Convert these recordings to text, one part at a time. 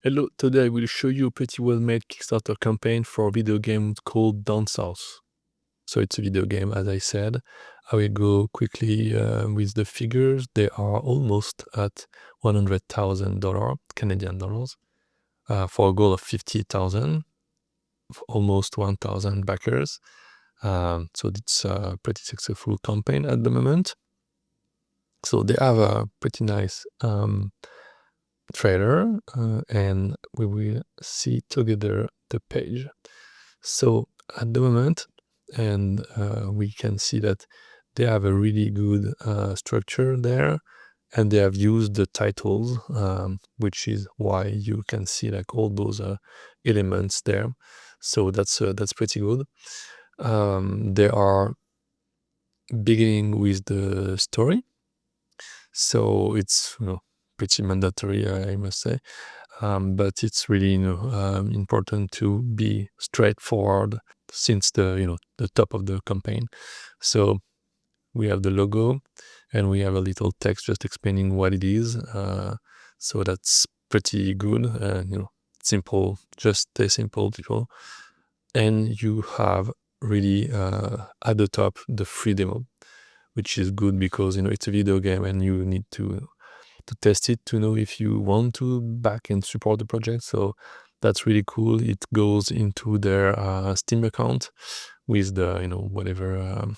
Hello, today I will show you a pretty well-made Kickstarter campaign for a video game called DownSouth. So it's a video game, as I said. I will go quickly with the figures. They are almost at $100,000 Canadian dollars for a goal of 50,000, almost 1,000 backers. So it's a pretty successful campaign at the moment. So they have a pretty nice trailer and we will see together the page. So at the moment, and we can see that they have a really good structure there, and they have used the titles, which is why you can see like all those elements there. So that's pretty good. They are beginning with the story, so it's pretty mandatory, I must say. But it's really important to be straightforward since the top of the campaign. So we have the logo and we have a little text just explaining what it is. So that's pretty good. Simple, just stay simple, people. And you have really at the top the free demo, which is good because it's a video game and you need to test it to know if you want to back and support the project. So that's really cool. It goes into their Steam account with the whatever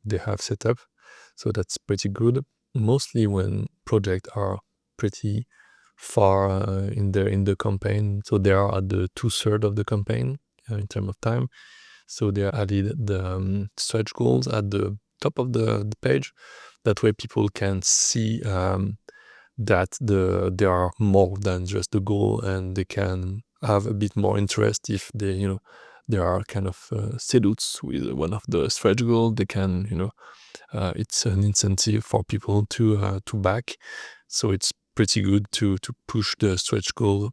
they have set up. So that's pretty good. Mostly when projects are pretty far in the campaign. So they are at the 2/3 of the campaign in terms of time. So they added the stretch goals at the top of the page. That way people can see that there are more than just the goal, and they can have a bit more interest if they are kind of seduced with one of the stretch goals. They can it's an incentive for people to back. So it's pretty good to push the stretch goal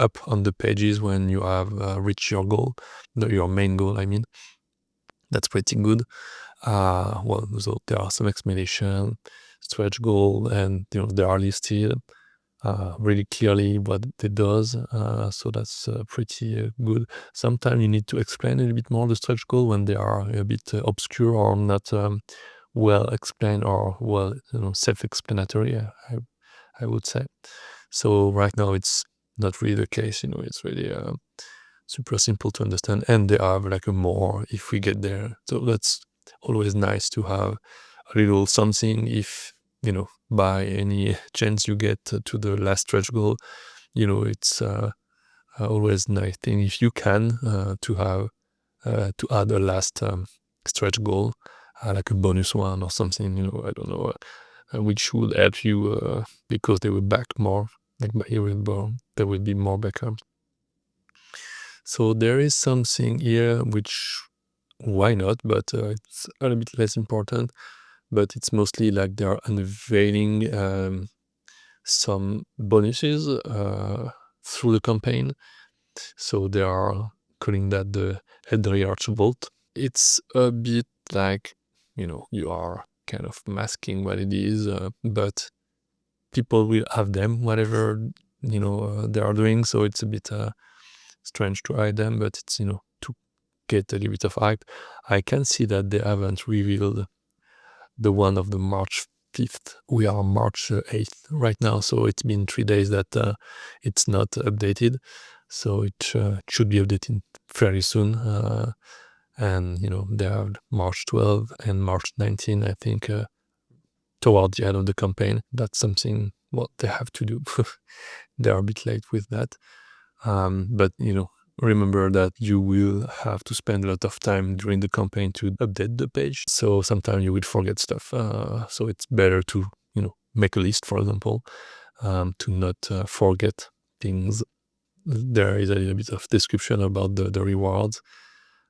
up on the pages when you have reached your goal, your main goal, I mean. That's pretty good. Well, so there are some explanation, stretch goal, and they are listed really clearly what it does. So that's pretty good. Sometimes you need to explain a little bit more the stretch goal when they are a bit obscure or not well explained or well self-explanatory. I would say. So right now it's not really the case. It's really super simple to understand, and they have like a more if we get there. So that's always nice to have a little something if by any chance you get to the last stretch goal. It's always nice thing if you can to have to add a last stretch goal, like a bonus one or something. I don't know, which would help you because they will back more. Like by there will be more backups. So there is something here which, why not, but it's a little bit less important, but it's mostly like they are unveiling some bonuses through the campaign. So they are calling that the Henry Archibald. It's a bit like, you are kind of masking what it is, but people will have them, whatever, they are doing. So it's a bit strange to hide them, but it's, to get a little bit of hype. I can see that they haven't revealed the one of the March 5th. We are March 8th right now, so it's been 3 days that it's not updated. So it should be updated fairly soon. And, they have March 12 and March 19, I think, toward the end of the campaign. That's something, they have to do. They are a bit late with that. But, remember that you will have to spend a lot of time during the campaign to update the page. So sometimes you will forget stuff. So it's better to, make a list, for example, to not forget things. There is a little bit of description about the rewards,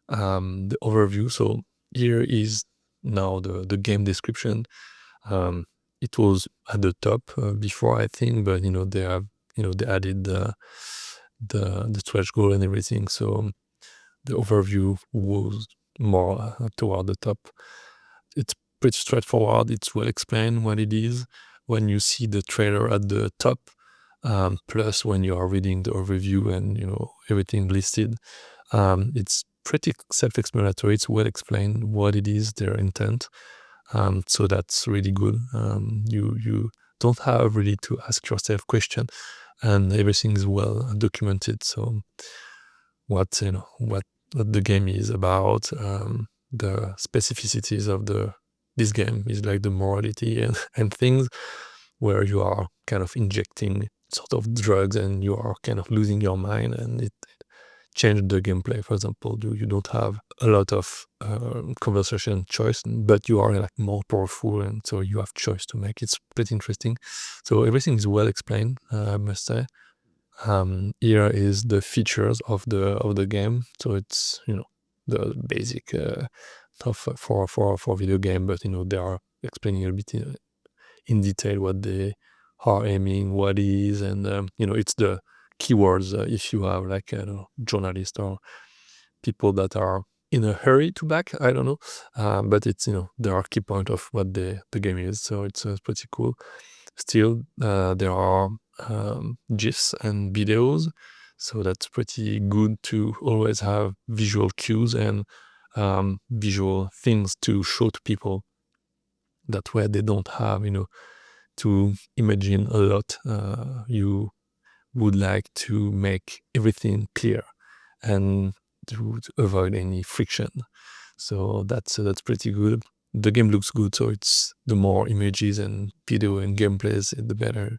the overview. So here is now the game description. It was at the top before, I think, but they have they added the stretch goal and everything. So the overview was more toward the top. It's pretty straightforward. It's well explained what it is. When you see the trailer at the top, Plus when you are reading the overview and everything listed, it's pretty self-explanatory. It's well explained what it is, their intent. So that's really good. You don't have really to ask yourself questions, and everything is well documented. So what the game is about, the specificities of this game is like the morality and things where you are kind of injecting sort of drugs and you are kind of losing your mind, and it changed the gameplay. For example, you don't have a lot of conversation choice, but you are like more powerful, and so you have choice to make. It's pretty interesting. So everything is well explained, I must say. Here is the features of the game. So it's the basic stuff for video game, but they are explaining a bit in detail what they are aiming, what is, and it's the keywords. If you have like journalists or people that are in a hurry to back, I don't know, but it's there are key point of what the game is. So it's pretty cool. Still, there are GIFs and videos, so that's pretty good to always have visual cues and visual things to show to people. That way they don't have to imagine a lot. You would like to make everything clear and to avoid any friction. So that's pretty good. The game looks good, so it's the more images and video and gameplays, the better.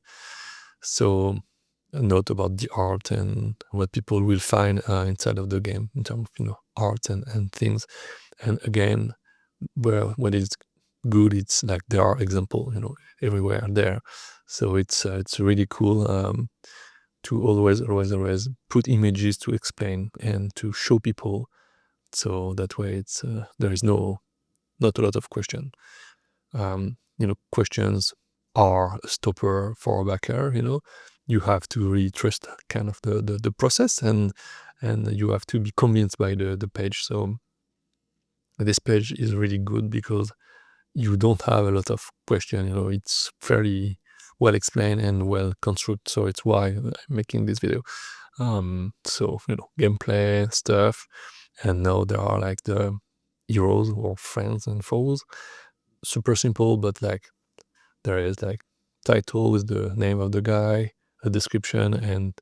So a note about the art and what people will find inside of the game in terms of art and things. And again, when it's good, it's like there are examples everywhere there. So it's really cool to always put images to explain and to show people. So that way it's there is not a lot of question. Questions are a stopper for a backer. You have to really trust kind of the process, and you have to be convinced by the page. So this page is really good because you don't have a lot of question. It's fairly well explained and well constructed. So it's why I'm making this video. So gameplay stuff, and now there are like the heroes or friends and foes. Super simple, but like there is like title with the name of the guy, a description, and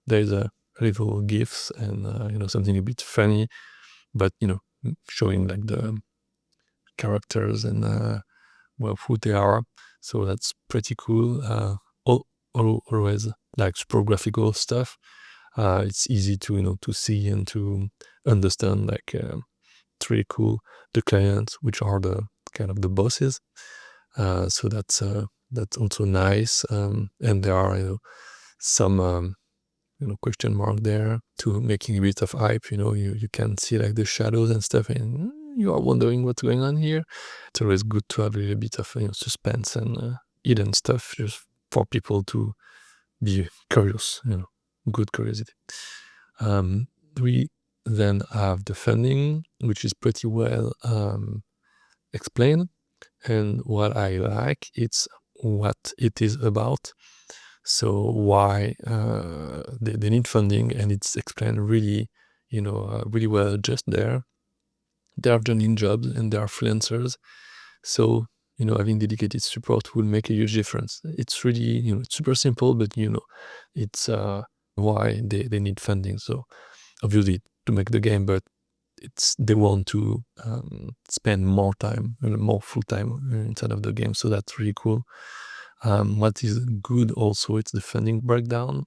there's a little gifs and something a bit funny, but showing like the characters and who they are. So that's pretty cool. Always like super graphical stuff. It's easy to to see and to understand. Like it's really cool. The clients, which are the kind of the bosses. So that's also nice. And there are some question mark there to making a bit of hype. You can see like the shadows and stuff, and you are wondering what's going on here. It's always good to have a little bit of suspense and hidden stuff just for people to be curious. Good curiosity. We then have the funding, which is pretty well explained, and what I like, it's what it is about. So why they need funding, and it's explained really, really well just there. They are joining jobs and they are freelancers. So, having dedicated support will make a huge difference. It's really, it's super simple, but it's why they need funding. So obviously to make the game, but they want to spend more time, more full time inside of the game. So that's really cool. What is good also, it's the funding breakdown.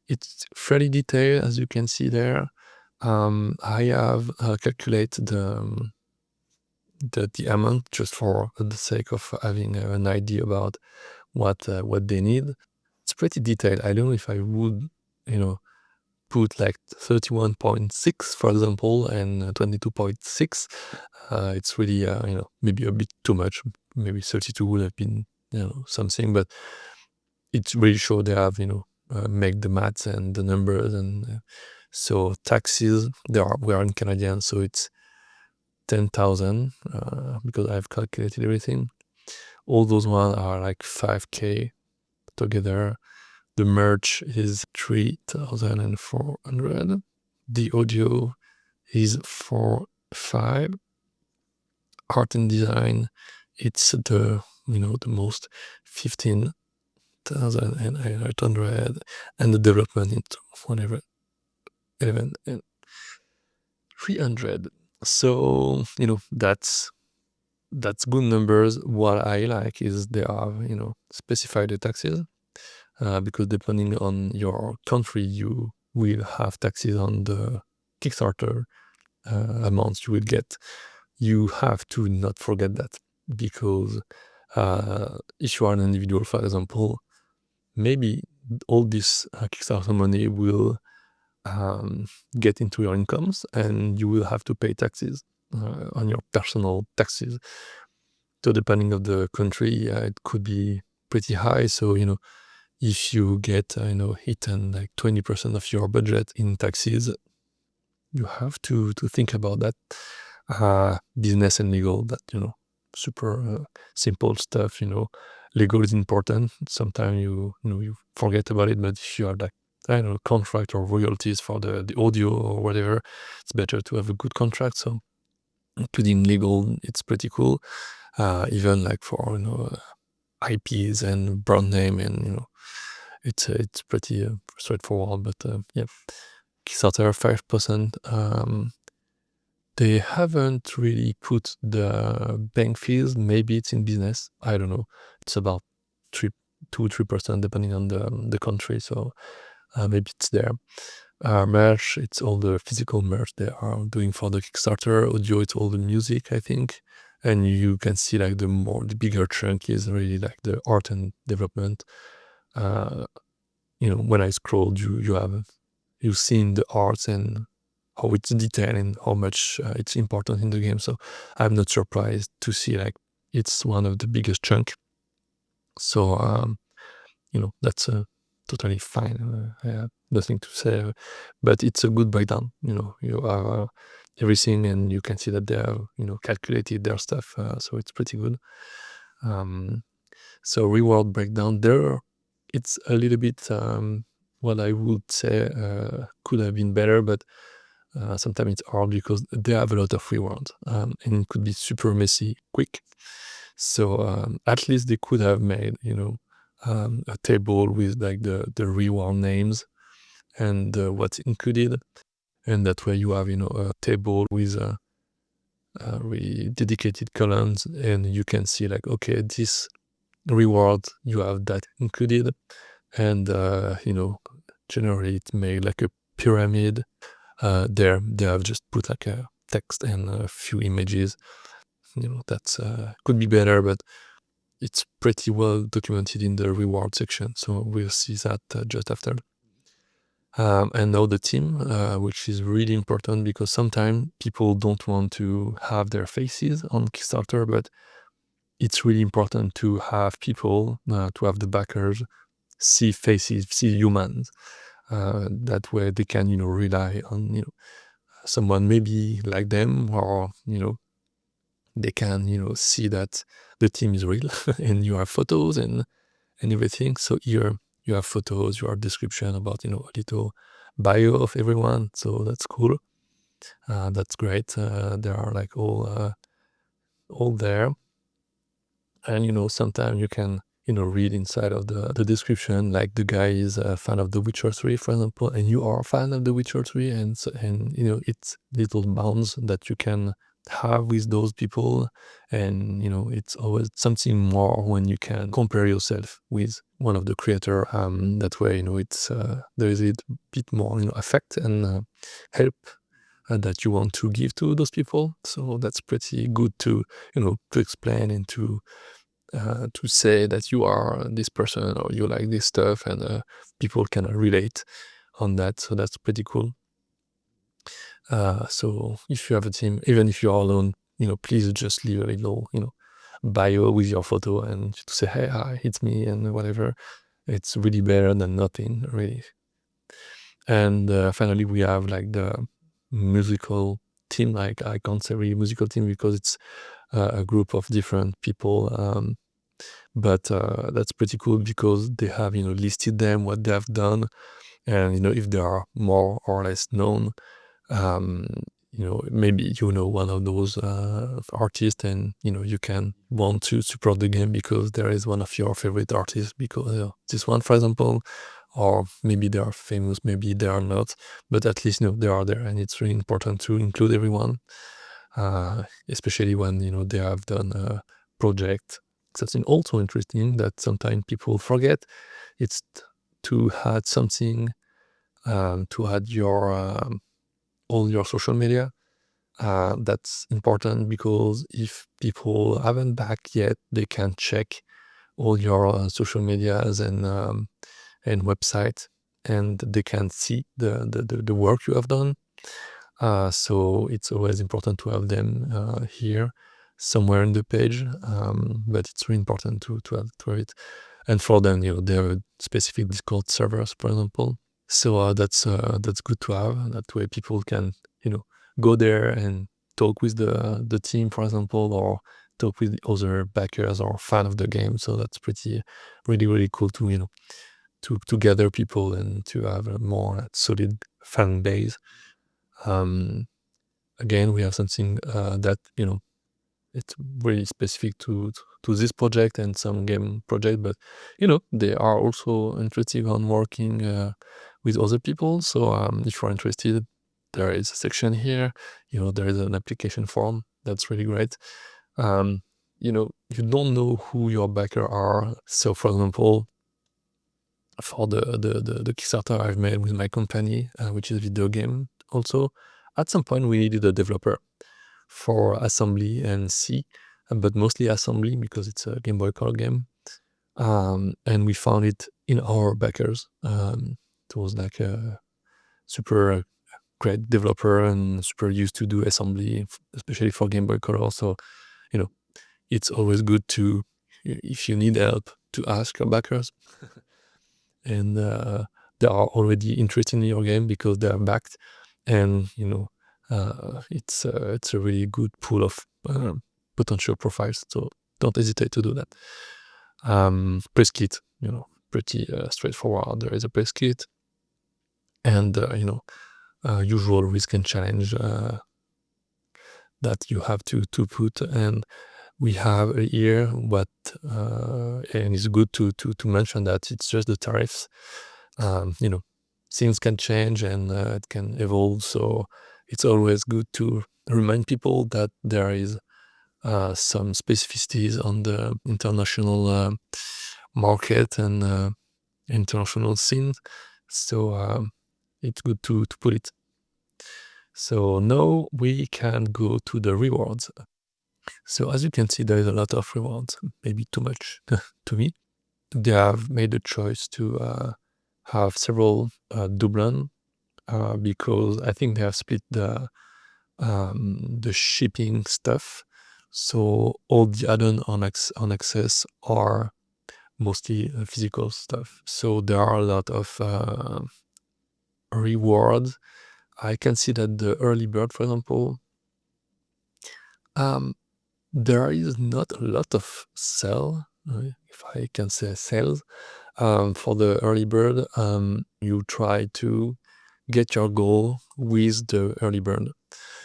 It's fairly detailed, as you can see there. I have calculated the amount just for the sake of having an idea about what they need. It's pretty detailed. I don't know if I would, put like 31.6, for example, and 22.6. It's really, maybe a bit too much. Maybe 32 would have been, something, but it really shows they have, make the maths and the numbers. And so taxes, we are in Canadian, so it's 10,000 because I've calculated everything. All those ones are like 5K together. The merch is 3,400. The audio is 4,500. Art and design, it's the most 15,800, and the development into whatever 11 and 300. So that's good numbers. What I like is they are specify the taxes, because depending on your country, you will have taxes on the Kickstarter amounts you will get. You have to not forget that, because if you are an individual, for example, maybe all this Kickstarter money will get into your incomes, and you will have to pay taxes on your personal taxes. So depending on the country, it could be pretty high. So if you get eaten like 20% of your budget in taxes, you have to think about that. Business and legal, that super simple stuff. Legal is important. Sometimes you forget about it, but if you have like contract or royalties for the audio or whatever, it's better to have a good contract. So including legal, it's pretty cool. Even like for IPs and brand name, and it's pretty straightforward. But yeah, Kickstarter 5%. They haven't really put the bank fees. Maybe it's in business. I don't know. It's about 2-3% depending on the country. So maybe it's there. Merch, it's all the physical merch they are doing for the Kickstarter. Audio, it's all the music, I think. And you can see like the bigger chunk is really like the art and development. When I scrolled, you've seen the arts and how it's detailed and how much it's important in the game. So I'm not surprised to see like it's one of the biggest chunk. So that's totally fine. I have nothing to say, but it's a good breakdown. You have everything, and you can see that they have calculated their stuff. So it's pretty good. So reward breakdown there, it's a little bit what I would say could have been better, but sometimes it's hard because they have a lot of rewards, and it could be super messy quick. So at least they could have made a table with like the reward names and what's included, and that way you have a table with really dedicated columns, and you can see like, okay, this reward, you have that included, and generally it made like a pyramid. There they have just put like a text and a few images. That's could be better, but it's pretty well documented in the reward section, so we'll see that just after. And now the team, which is really important, because sometimes people don't want to have their faces on Kickstarter, but it's really important to have people, to have the backers see faces, see humans. That way they can rely on someone maybe like them, or they can see that the team is real and you have photos and everything. So here you have photos, you have description about a little bio of everyone. So that's cool. That's great. They are like all there. And sometimes you can read inside of the description, like the guy is a fan of The Witcher 3, for example, and you are a fan of The Witcher 3, and it's little bounds that you can have with those people, and it's always something more when you can compare yourself with one of the creator. That way it's there is a bit more effect and help that you want to give to those people. So that's pretty good to to explain and to say that you are this person or you like this stuff, and people can relate on that. So that's pretty cool. So if you have a team, even if you are alone, please just leave a little bio with your photo and to say, hey, hi, it's me, and whatever. It's really better than nothing, really. And finally, we have like the musical team. Like, I can't say really musical team because it's a group of different people but that's pretty cool because they have listed them, what they have done, and if they are more or less known. Maybe one of those artists, and you can want to support the game because there is one of your favorite artists, because this one, for example, or maybe they are famous, maybe they are not, but at least they are there, and it's really important to include everyone, especially when they have done a project. Something also interesting that sometimes people forget, it's to add something, to add your all your social media. That's important because if people haven't backed yet, they can check all your social medias and website, and they can see the work you have done. So it's always important to have them here somewhere in the page, but it's really important to have it. And for them, there are specific Discord servers, for example. So that's good to have. That way, people can go there and talk with the team, for example, or talk with other backers or fan of the game. So that's really cool to to gather people and to have a more solid fan base. Again, we have something that it's really specific to this project and some game project, but they are also interested on working with other people. So if you're interested, there is a section here. There is an application form. That's really great. You don't know who your backer are. So for example, for the Kickstarter I've made with my company, which is a video game also, at some point we needed a developer for assembly and C, but mostly assembly because it's a Game Boy Color game. And we found it in our backers. It was like a super great developer and super used to do assembly, especially for Game Boy Color. So, it's always good to, if you need help, to ask your backers. And they are already interested in your game because they are backed, and it's a really good pool of potential profiles. So don't hesitate to do that. Press kit, pretty straightforward. There is a press kit, and usual risk and challenge that you have to put. And we have here what, and it's good to mention that it's just the tariffs. Things can change and it can evolve. So it's always good to remind people that there is some specificities on the international market and international scene. So it's good to put it. So now we can go to the rewards. So as you can see, there is a lot of rewards, maybe too much to me. They have made a choice to have several doublons because I think they have split the shipping stuff. So all the add-on on access are mostly physical stuff. So there are a lot of rewards. I can see that the early bird, for example, there is not a lot of sell, if I can say sales, for the early bird. You try to get your goal with the early bird.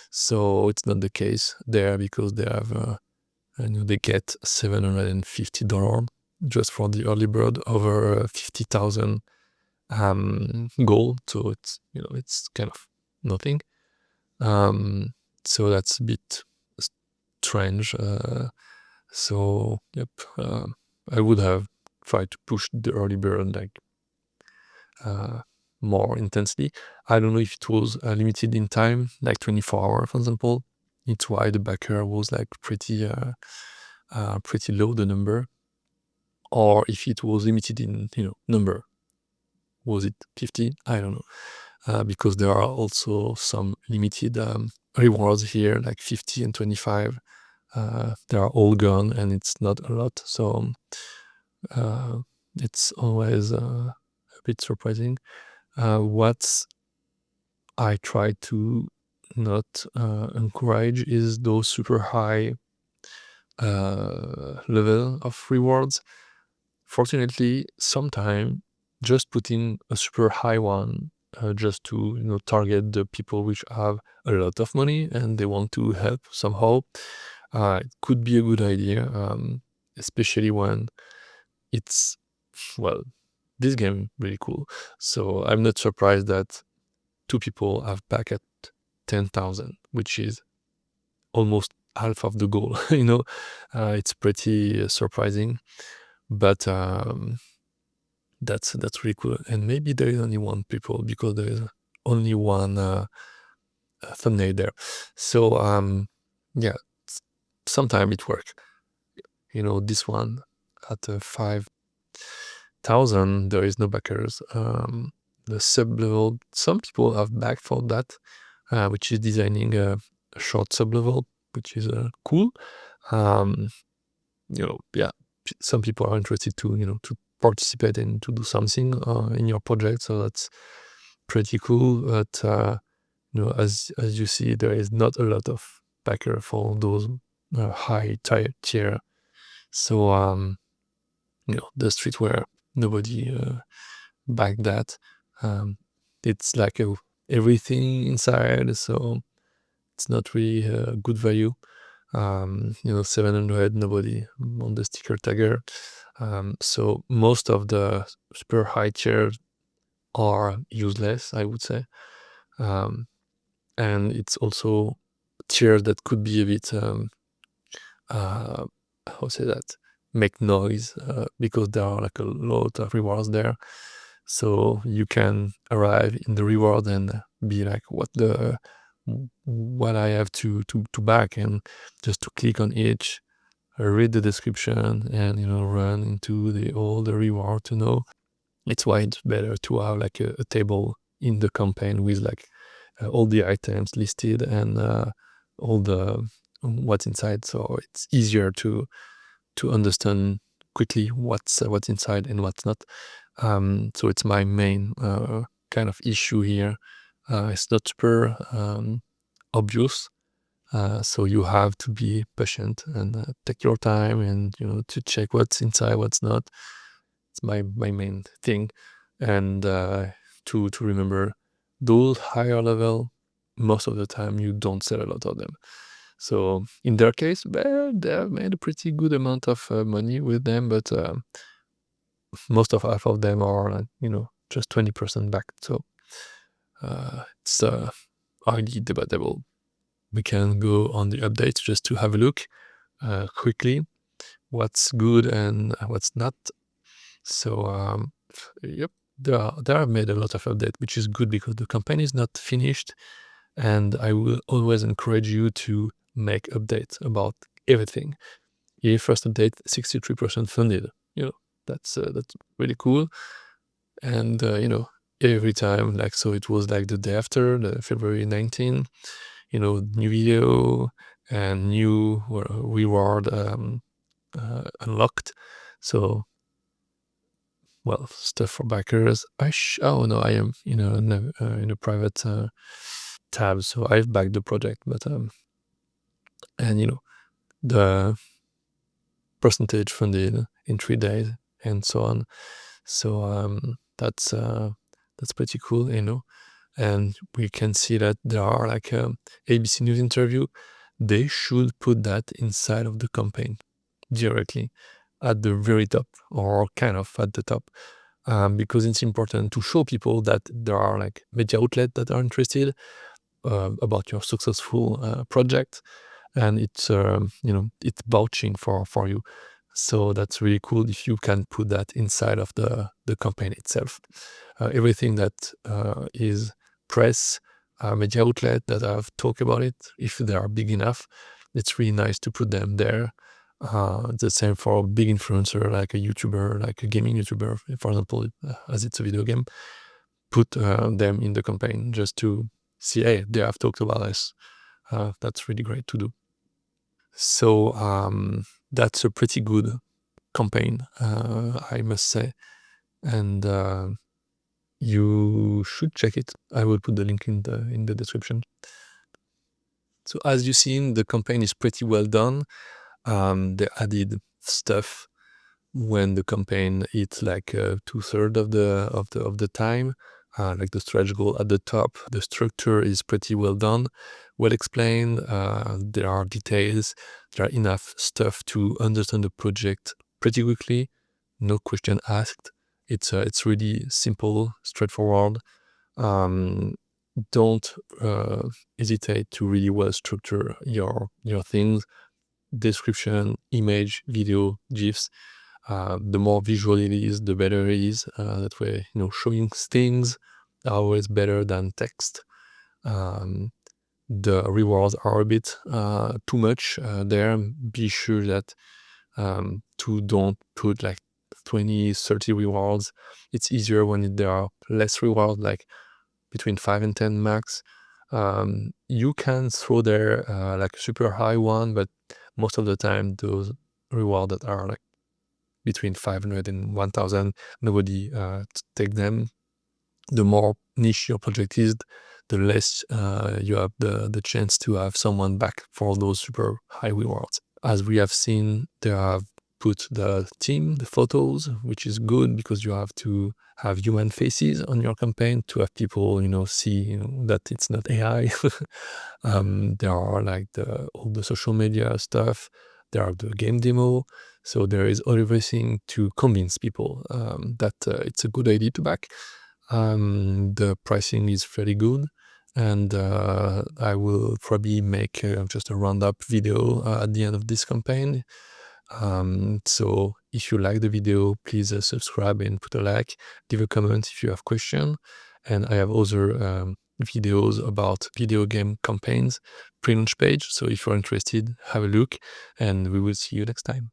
So it's not the case there because they have, they get $750 just for the early bird over 50,000 goal. So it's kind of nothing. So that's a bit strange. So yep, I would have tried to push the early bird like more intensely. I don't know if it was limited in time, like 24 hours, for example. It's why the backer was like pretty low, the number, or if it was limited in number. Was it 50? I don't know, because there are also some limited rewards here, like 50 and 25. They are all gone, and it's not a lot. So it's always a bit surprising. What I try to not encourage is those super high level of rewards. Fortunately, sometimes just putting a super high one just to target the people which have a lot of money and they want to help somehow, it could be a good idea, especially when it's, well, this game really cool. So I'm not surprised that 2 people have back at 10,000, which is almost half of the goal. It's pretty surprising, but that's really cool. And maybe there is only one people because there is only one thumbnail there. So yeah, sometimes it works. This one at 5,000, there is no backers. The sub level, some people have backed for that, which is designing a short sub level, which is cool. Yeah, some people are interested to participate and to do something in your project, so that's pretty cool. But as you see, there is not a lot of backer for those high tier. So the streetwear, nobody backed that. It's like everything inside, so it's not really a good value. 700, nobody on the sticker tagger. So most of the super high tiers are useless, I would say. And it's also tier that could be a bit, how say that, make noise, because there are like a lot of rewards there. So you can arrive in the reward and be like, what I have to back, and just to click on each, read the description, and run into all the reward to know. It's why it's better to have like a table in the campaign with like all the items listed and all the what's inside, so it's easier to understand quickly what's inside and what's not. So it's my main kind of issue here. It's not super obvious, so you have to be patient and take your time and to check what's inside, what's not. It's my main thing. And to remember, those higher level, most of the time you don't sell a lot of them. So in their case, well, they have made a pretty good amount of money with them, but most of half of them are just 20% back. So it's highly debatable. We can go on the updates just to have a look quickly what's good and what's not. So yep, they have made a lot of updates, which is good because the campaign is not finished, and I will always encourage you to make updates about everything. Here, first update, 63% funded. That's really cool. And every time, like, so it was like the day after, the February 19, new video and new reward unlocked. So, well, stuff for backers. Oh no, I am in a private tab, so I've backed the project, but and the percentage funded in 3 days and so on. So that's pretty cool, and we can see that there are like ABC News interview. They should put that inside of the campaign directly at the very top, or kind of at the top, because it's important to show people that there are like media outlets that are interested about your successful project, and it's it's vouching for you. So that's really cool if you can put that inside of the campaign itself. Everything that is press, media outlet that have talked about it, if they are big enough, it's really nice to put them there. The same for a big influencer, like a YouTuber, like a gaming YouTuber, for example, as it's a video game. Put them in the campaign just to see, hey, they have talked about us. That's really great to do. So that's a pretty good campaign, I must say, and you should check it. I will put the link in the description. So as you've seen, the campaign is pretty well done. They added stuff when the campaign hit like 2/3 of the time, like the stretch goal at the top. The structure is pretty well done, well explained. There are details. There are enough stuff to understand the project pretty quickly. No question asked. It's really simple, straightforward. Um, don't hesitate to really well structure your things. Description, image, video, GIFs. The more visual it is, the better it is. That way, showing things are always better than text. Um, the rewards are a bit too much there. Be sure that to don't put like 20, 30 rewards. It's easier when there are less rewards, like between 5 and 10 max. You can throw there like a super high one, but most of the time those rewards that are like between 500 and 1,000, nobody take them. The more niche your project is, the less you have the chance to have someone back for those super high rewards. As we have seen, they have put the team, the photos, which is good because you have to have human faces on your campaign to have people, see that it's not AI. There are like all the social media stuff. There are the game demo. So there is everything to convince people that it's a good idea to back. The pricing is fairly good, and I will probably make just a roundup video at the end of this campaign. So if you like the video, please subscribe and put a like, leave a comment if you have question. And I have other videos about video game campaigns, pre-launch page. So if you're interested, have a look, and we will see you next time.